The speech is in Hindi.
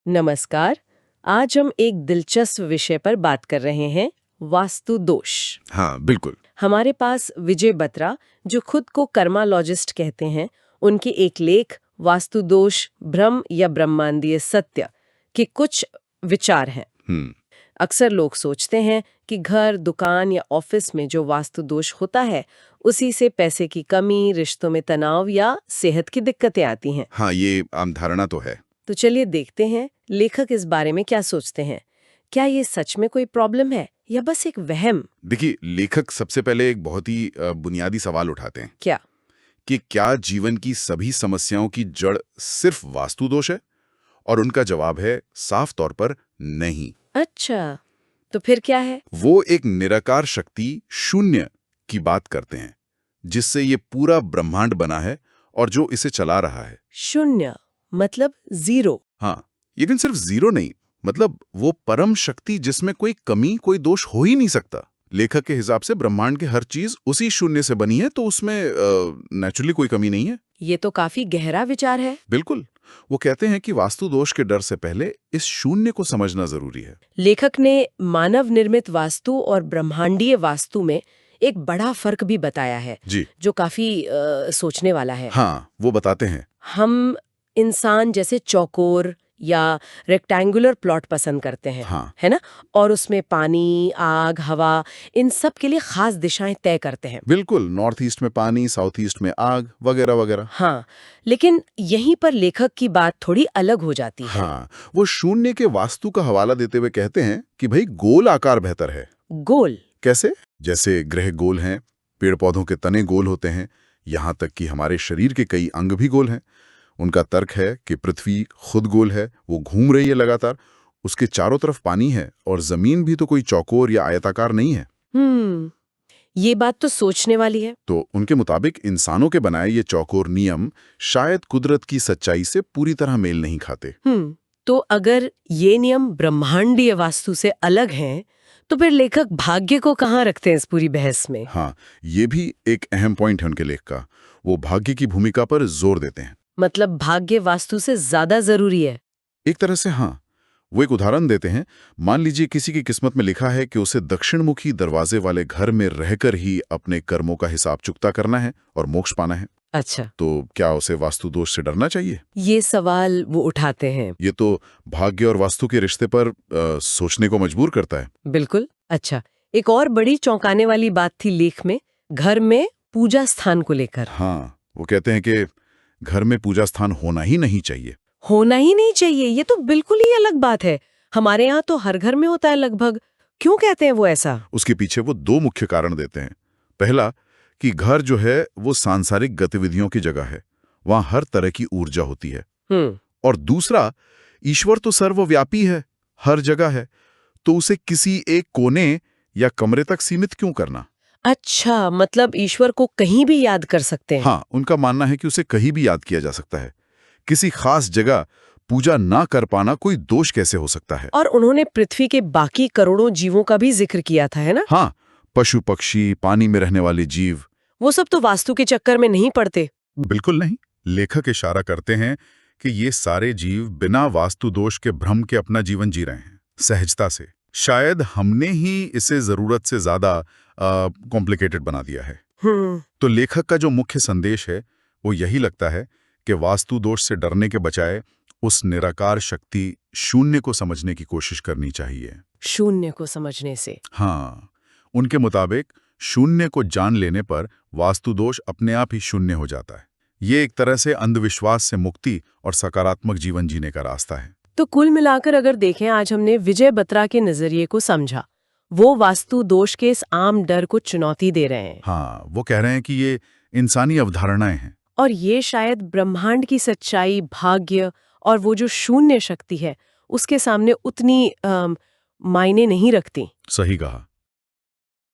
नमस्कार। आज हम एक दिलचस्प विषय पर बात कर रहे हैं, वास्तु दोष। हाँ, बिल्कुल। हमारे पास विजय बत्रा, जो खुद को कर्मालॉजिस्ट कहते हैं, उनके एक लेख वास्तु दोष, भ्रम या ब्रह्मांडीय सत्य के कुछ विचार हैं। अक्सर लोग सोचते हैं कि घर, दुकान या ऑफिस में जो वास्तु दोष होता है, उसी से पैसे की कमी, रिश्तों में तनाव या सेहत की दिक्कतें आती हैं। हाँ, ये आम धारणा तो है। तो चलिए देखते हैं लेखक इस बारे में क्या सोचते हैं। क्या ये सच में कोई प्रॉब्लम है या बस एक वहम? देखिए, लेखक सबसे पहले एक बहुत ही बुनियादी सवाल उठाते हैं क्या? कि क्या जीवन की सभी समस्याओं की जड़ सिर्फ वास्तु दोष है? और उनका जवाब है साफ तौर पर नहीं। अच्छा, तो फिर क्या है? वो एक निराकार शक्ति शून्य की बात करते हैं, जिससे ये पूरा ब्रह्मांड बना है और जो इसे चला रहा है। शून्य मतलब जीरो? हाँ, लेकिन सिर्फ जीरो नहीं, मतलब वो परम शक्ति जिसमें कोई कमी, कोई दोष हो ही नहीं सकता। लेखक के हिसाब से ब्रह्मांड की हर चीज उसी शून्य से बनी है, तो उसमें नेचुरली कोई कमी नहीं है। ये तो काफी गहरा विचार है। बिल्कुल। वो कहते हैं कि वास्तु दोष के डर से पहले इस शून्य को समझना जरूरी है। लेखक ने मानव निर्मित वास्तु और ब्रह्मांडीय वास्तु में एक बड़ा फर्क भी बताया है, जी, जो काफी सोचने वाला है। हाँ, वो बताते हैं। हम इंसान जैसे चौकोर या रेक्टेंगुलर प्लॉट पसंद करते हैं, हाँ, है ना? और उसमें पानी, आग, हवा, इन सब के लिए खास दिशाएं तय करते हैं। बिल्कुल। नॉर्थ ईस्ट में पानी, साउथ ईस्ट में आग, वगैरह वगैरह। हाँ, लेकिन यहीं पर लेखक की बात थोड़ी अलग हो जाती है। हाँ, वो शून्य के वास्तु का हवाला देते हुए कहते हैं कि भाई गोल आकार बेहतर है। गोल कैसे? जैसे ग्रह गोल हैं, पेड़ पौधों के तने गोल होते हैं, यहाँ तक कि हमारे शरीर के कई अंग भी गोल हैं। उनका तर्क है कि पृथ्वी खुद गोल है, वो घूम रही है लगातार, उसके चारों तरफ पानी है और जमीन भी तो कोई चौकोर या आयताकार नहीं है। ये बात तो सोचने वाली है। तो उनके मुताबिक इंसानों के बनाए ये चौकोर नियम शायद कुदरत की सच्चाई से पूरी तरह मेल नहीं खाते। तो अगर ये नियम ब्रह्मांडीय वास्तु से अलग हैं, तो फिर लेखक भाग्य को कहाँ रखते हैं इस पूरी बहस में? हाँ, ये भी एक अहम पॉइंट है उनके लेख का। वो भाग्य की भूमिका पर जोर देते हैं। मतलब भाग्य वास्तु से ज्यादा जरूरी है? एक तरह से हाँ। वो एक उदाहरण देते हैं। मान लीजिए किसी की किस्मत में लिखा है कि उसे दक्षिणमुखी दरवाजे वाले घर में रहकर ही अपने कर्मों का हिसाब चुकता करना है और मोक्ष पाना है। अच्छा, तो क्या उसे वास्तु दोष से डरना चाहिए? ये सवाल वो उठाते हैं। ये तो भाग्य और वास्तु के रिश्ते पर सोचने को मजबूर करता है। बिल्कुल। अच्छा, एक और बड़ी चौंकाने वाली बात थी लेख में, घर में पूजा स्थान को लेकर। हाँ, वो कहते हैं कि घर में पूजा स्थान होना ही नहीं चाहिए। होना ही नहीं चाहिए, ये तो बिल्कुल ही अलग बात है। हमारे यहाँ तो हर घर में होता है लगभग। क्यों कहते हैं वो ऐसा? उसके पीछे वो दो मुख्य कारण देते हैं। पहला, कि घर जो है वो सांसारिक गतिविधियों की जगह है, वहां हर तरह की ऊर्जा होती है। और दूसरा, ईश्वर तो सर्वव्यापी है, हर जगह है, तो उसे किसी एक कोने या कमरे तक सीमित क्यों करना? अच्छा, मतलब ईश्वर को कहीं भी याद कर सकते हैं? हाँ, उनका मानना है कि उसे कहीं भी याद किया जा सकता है। किसी खास जगह पूजा ना कर पाना कोई दोष कैसे हो सकता है? और उन्होंने पृथ्वी के बाकी करोड़ों जीवों का भी जिक्र किया था, है ना? हाँ, पशु पक्षी, पानी में रहने वाले जीव, वो सब तो वास्तु के चक्कर में नहीं पड़ते। बिल्कुल नहीं। लेखक इशारा करते हैं कि ये सारे जीव बिना वास्तु दोष के भ्रम के अपना जीवन जी रहे हैं, सहजता से। शायद हमने ही इसे जरूरत से ज्यादा कॉम्प्लिकेटेड बना दिया है। तो लेखक का जो मुख्य संदेश है वो यही लगता है कि वास्तु दोष से डरने के बजाय उस निराकार शक्ति शून्य को समझने की कोशिश करनी चाहिए। शून्य को समझने से? हाँ, उनके मुताबिक शून्य को जान लेने पर वास्तु दोष अपने आप ही शून्य हो जाता है। ये एक तरह से अंधविश्वास से मुक्ति और सकारात्मक जीवन जीने का रास्ता है। तो कुल मिलाकर अगर देखें, आज हमने विजय बत्रा के नजरिए को समझा। वो वास्तु दोष के इस आम डर को चुनौती दे रहे हैं। हाँ, वो कह रहे हैं कि ये इंसानी अवधारणाएं हैं और ये शायद ब्रह्मांड की सच्चाई, भाग्य और वो जो शून्य शक्ति है, उसके सामने उतनी मायने नहीं रखती। सही कहा।